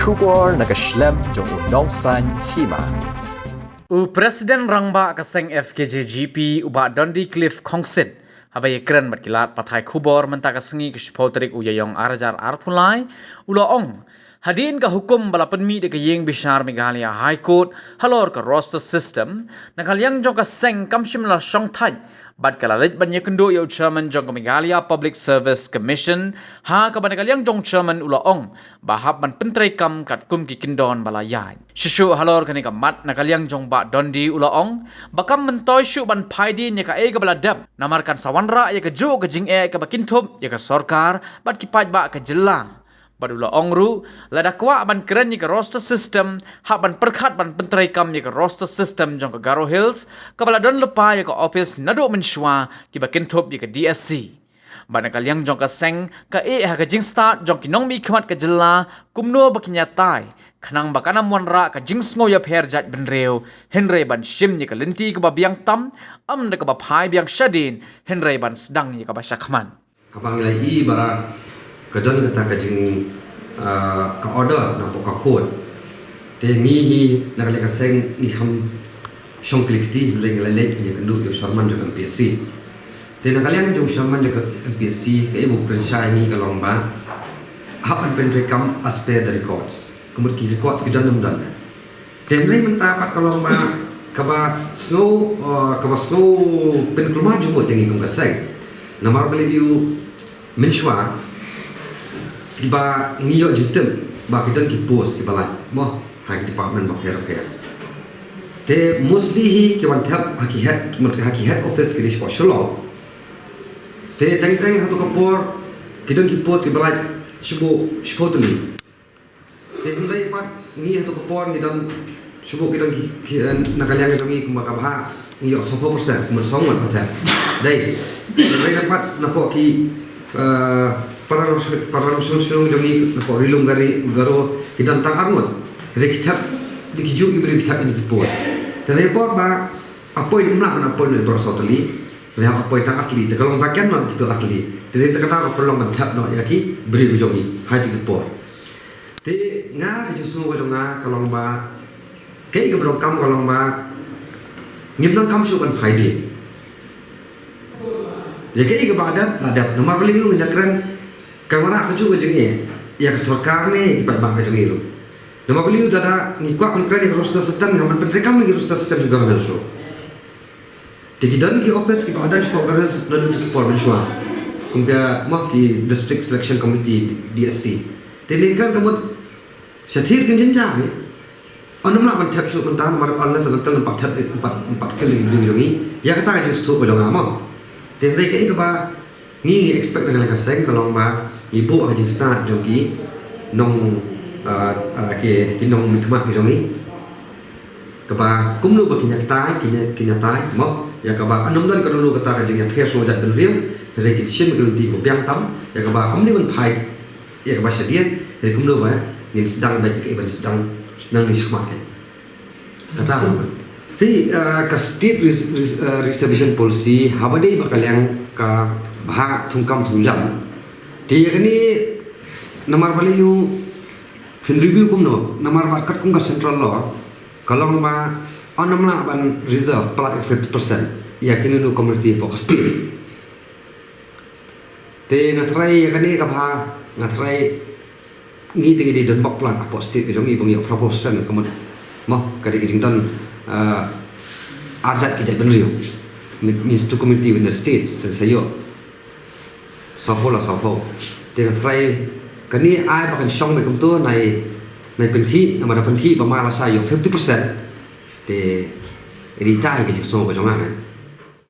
Kubor nakaslem jong unongsan hima. Presiden Rangba kaseng FKJGP uba Dundee Cliff Kongsit habai keren berkilat pathai Kubor mentaka sengi kishpolterik uyayong arajar arpulai ulaong hadin ka hukum bala penmi de kayeng bishar Meghalaya High Court halor ka roster system nakalyang jong ka seng kamshim la shong thai bad kalalit banya kendo yo chairman jong ka Meghalaya Public Service Commission ha ka banakalyang jong chairman ulaong bahap ban pentrai kam kat kum ki kindon bala yai shishu halor kani ka mat nakalyang jong ba Dundee ulaong bakam mentoy shu ban phaidin ya ka e ka bala dab namarkan sawanra ya ka jo ka jing e ka bakintop ya ka sorkar bad ki paj ba ka jelang Badula ongru ladakwa ban keren ni ke roster system hak ban perkhat ban pentrai kam ni ke roster system jong ke Garo Hills kabala don lepa ya ke office nado menshwa ki bakin top ya ke DSC ban kalyang jong ke seng ka e ha ke jing start jong ki nong mi khmat ke jela kumno bakinya tai khanang bakana monra ka jing sngo ya pher jat benreu henry ban shim ni ke lenti ke babiang tam am de ke ba phai biang shadin henry ban sedang ni ke ba shakman abang lai bara kadon kata kajing ka order na poka code te ni hi na kale ka seng ni ham shong klikti leng lele ni kandu yo sharman jo MPSC te na kale jo sharman jo MPSC ke ibu krensha ni ka lomba hapan pen rekam as per the records kumur ki records ki dan dan te rei menta pat ka lomba ka ba snow pen kulma jo mo tengi kum ka seng na marbele you menshwa Kiba ngiyok jitem ba kidan ki post ki balai mo ha ki department ba kher te mostly hi ki wan thap haki head office ki dish sholo te teng ha to kapor kidan ki post ki balai shpotli te ndai pat ngi ha to kapor ni dan shubo kidan ki nakalyang ki ngi kumaka ba ngiyok 100% kuma songwan patha dai dapat nako ki parang sung jongi na porilung garo kidan tang armut rekitap dikiju ibri kitap ini kipos terepor ba apoy dimna na apoy no prosotali re apoy tang atli te kalong vakan no kitu atli jadi terkena perlong bantap no yaki beri jongi hati kipor te nga ke susu ko jonga kalong ba ke ke bro kam kalong ba ngimnang kam su ban phaidi ya ke ke ba adab nomor beli yu keren kamera keju ke jengi ya ke sarkar ni ipat bang ke jengi ru nama beliau dada ngikwa konkret di roster system yang menteri kami di roster system juga mengaso dikidan ki office ki badan spokers dan untuk ki porben shwa kumga mah ki district selection committee DSC tini kan kamu sathir kan jenja ni anam la ban tap shu mentan mar Allah sallallahu empat feeling di jongi ya kata ka jestu ko jonga mo tini ke ba ni expect dengan kaseng kalau ba ibu hajing start jogi nong ke kinong mikmat jogi kaba kumnu bakinya tai mo ya kaba anum dan kalau kata hajing ya phe so jat ben riu re ki sim ke di ko biang tam ya kaba amni ban phai ya kaba sedian re kumnu ba ning sedang ba ke ban sedang nang ni shmat ke kata fi ka state reservation policy habade bakal yang ka bah thungkam thungjam ti yakni namar bali yu fin review kum no namar ba kat kum ka central law kalong ba onamla ban reserve plat 50% yakni nu community focus te ngatrai yakni ka ba ngatrai ngi tingi di don bak plat apo state ke jongi kum yo proportion kemun mo kadi ke jington ajat ki jat ben riu means to community with the states te sayo Sapo dia try kani ai bakan shong me kum tu nai pen khi nama da pen khi ba ma la sa yo 50% te ri tai ke so ko jong